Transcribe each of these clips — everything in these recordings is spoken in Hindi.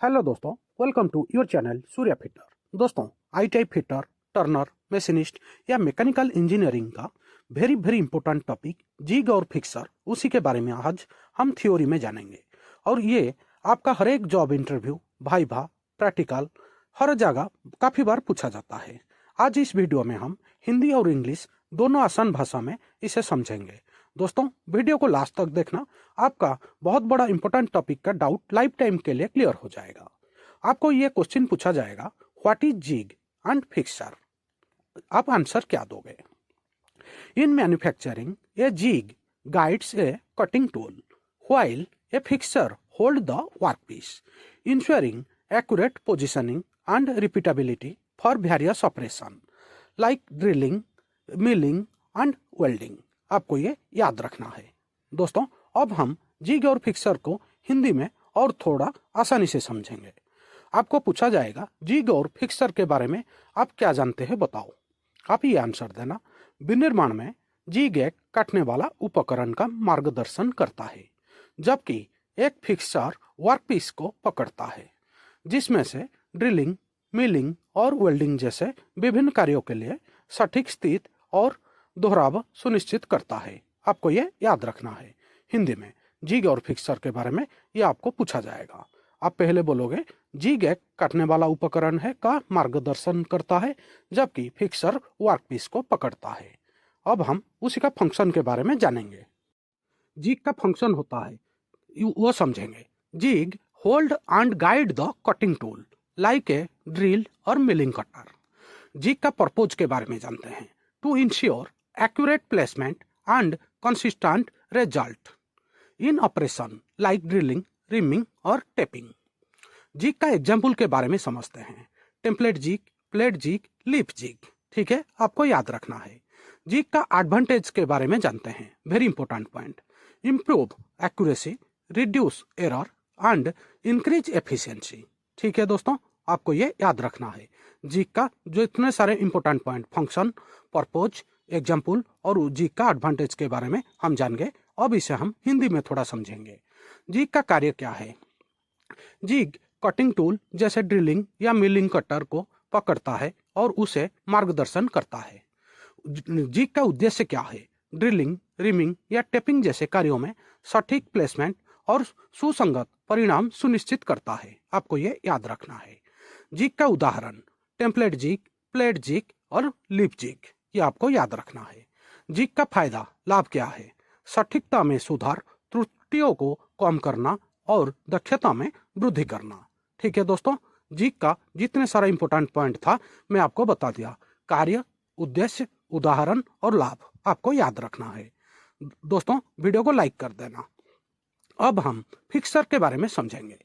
हेलो दोस्तों, welcome to your channel Surya fitter. दोस्तों, आई फिटर, टर्नर, मशीनिस्ट या मैकेनिकल इंजीनियरिंग का वेरी इंपॉर्टेंट टॉपिक जिग और फिक्सर, उसी के बारे में आज हम थ्योरी में जानेंगे। और ये आपका हर एक जॉब इंटरव्यू, भाइभा, प्रैक्टिकल, हर जगह काफ़ी बार पूछा जाता है। आज इस वीडियो में हम हिंदी और इंग्लिश दोनों आसान भाषा में इसे समझेंगे। दोस्तों, वीडियो को लास्ट तक देखना, आपका बहुत बड़ा इंपॉर्टेंट टॉपिक का डाउट लाइफ टाइम के लिए क्लियर हो जाएगा। आपको ये क्वेश्चन पूछा जाएगा, what is jig and fixer. आप आंसर क्या दोगे? In manufacturing a jig guides a cutting tool, while a fixer holds the workpiece, ensuring accurate positioning and repeatability for various operations like drilling, milling and welding। आपको ये याद रखना है। दोस्तों, अब हम जिग और फिक्सर को हिंदी में और थोड़ा आसानी से समझेंगे। आपको पूछा जाएगा, जिग और फिक्सर के बारे में आप क्या जानते हैं, बताओ। आप ये आंसर देना। विनिर्माण में जिग एक काटने वाला उपकरण का मार्गदर्शन करता है, जबकि एक फिक्सर वर्कपीस को पकड़ता है, जिसमें से ड्रिलिंग, मिलिंग और वेल्डिंग जैसे विभिन्न कार्यों के लिए सटीक स्थिति और दोहराव सुनिश्चित करता है। आपको ये याद रखना है। हिंदी में जिग और फिक्सर के बारे में ये आपको पूछा जाएगा। आप पहले बोलोगे, जिग एक काटने वाला उपकरण है का मार्गदर्शन करता है, जबकि फिक्सर वर्कपीस को पकड़ता है। अब हम उसी का फंक्शन के बारे में जानेंगे। जिग का फंक्शन होता है, वो समझेंगे। Jig hold and guide the cutting tool like a drill और मिलिंग कटर। जिग का पर्पज के बारे में जानते हैं, to ensure accurate placement and consistent result in operation like drilling, reaming और टेपिंग। जिग का एग्जाम्पल के बारे में समझते हैं, template jig, plate jig, lip jig. ठीक है, आपको याद रखना है। जिग का एडवांटेज के बारे में जानते हैं, very important point. Improve accuracy, reduce error and increase efficiency. ठीक है दोस्तों, आपको ये याद रखना है। जिग का जो इतने सारे important point, function, purpose, example और जिग का एडवांटेज के बारे में हम जान गए। अब इसे हम हिंदी में थोड़ा समझेंगे। जिग का कार्य क्या है? जिग कटिंग टूल जैसे ड्रिलिंग या मिलिंग कटर को पकड़ता है और उसे मार्गदर्शन करता है। जिग का उद्देश्य क्या है? ड्रिलिंग, रिमिंग या टेपिंग जैसे कार्यों में सटीक प्लेसमेंट और सुसंगत परिणाम सुनिश्चित करता है। आपको ये याद रखना है। जिग का उदाहरण, टेम्पलेट जिग, प्लेट जिग और लिप जिग, ये आपको याद रखना है। जिग का फायदा, लाभ क्या है? सटीकता में सुधार, त्रुटियों को कम करना और दक्षता में वृद्धि करना। ठीक है दोस्तों, जिग का जितने सारा इंपॉर्टेंट पॉइंट था मैं आपको बता दिया। कार्य, उद्देश्य, उदाहरण और लाभ आपको याद रखना है। दोस्तों, वीडियो को लाइक कर देना। अब हम फिक्सर के बारे में समझेंगे।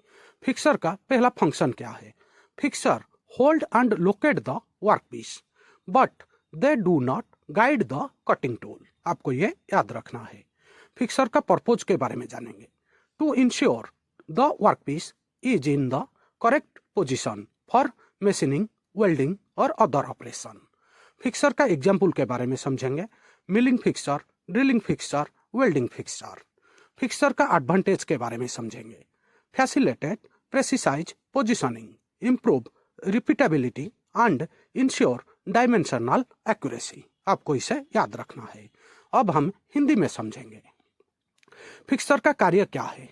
फिक्सर का पहला फंक्शन क्या है? Fixer hold and locate the workpiece but they do not guide the cutting tool. आपको ये याद रखना है। फिक्सर का पर्पज के बारे में जानेंगे, to ensure the workpiece is in the correct position for machining, welding और अदर ऑपरेशन। फिक्सर का एग्जाम्पल के बारे में समझेंगे, milling fixture, drilling fixture, welding fixture. Fixture का एडवांटेज के बारे में समझेंगे, facilitate precise positioning, improve repeatability and ensure dimensional accuracy. आपको इसे याद रखना है। अब हम हिंदी में समझेंगे। फिक्सर का कार्य क्या है?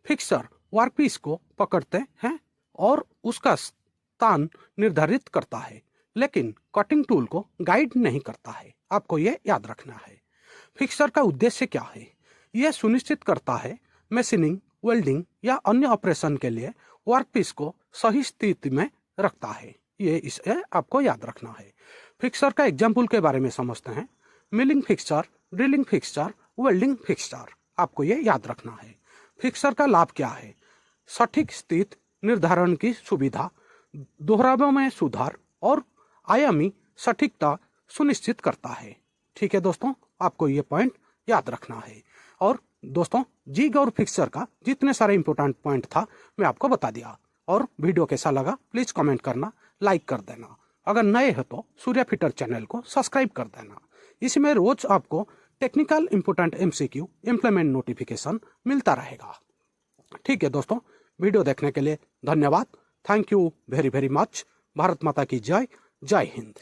फिक्सर वर्कपीस को पकड़ते हैं और उसका स्थान निर्धारित करता है, लेकिन कटिंग टूल को गाइड नहीं करता है। आपको ये याद रखना है। फिक्सर का उद्देश्य क्या है? यह सुनिश्चित करता है मशीनिंग, वेल्डिंग या अन्य ऑपरेशन के लिए वर्कपीस को सही स्थिति में रखता है। ये इसे आपको याद रखना है। फिक्सर का एग्जाम्पल के बारे में समझते हैं, milling fixture, drilling fixture, welding fixer. आपको ये याद रखना है। फिक्सर का लाभ क्या है? सटीक स्थिति निर्धारण की सुविधा, दोहराव में सुधार और आयामी सटीकता सुनिश्चित करता है। ठीक है दोस्तों, आपको ये पॉइंट याद रखना है। और दोस्तों, जिग और फिक्सर का जितने सारे इंपॉर्टेंट पॉइंट था मैं आपको बता दिया। और वीडियो कैसा लगा प्लीज कमेंट करना, लाइक कर देना। अगर नए हो तो सूर्या फिटर चैनल को सब्सक्राइब कर देना। इसमें रोज आपको technical important MCQ implement notification मिलता रहेगा। ठीक है दोस्तों, वीडियो देखने के लिए धन्यवाद। Thank you very very much. Bharat माता की जय। जय हिंद।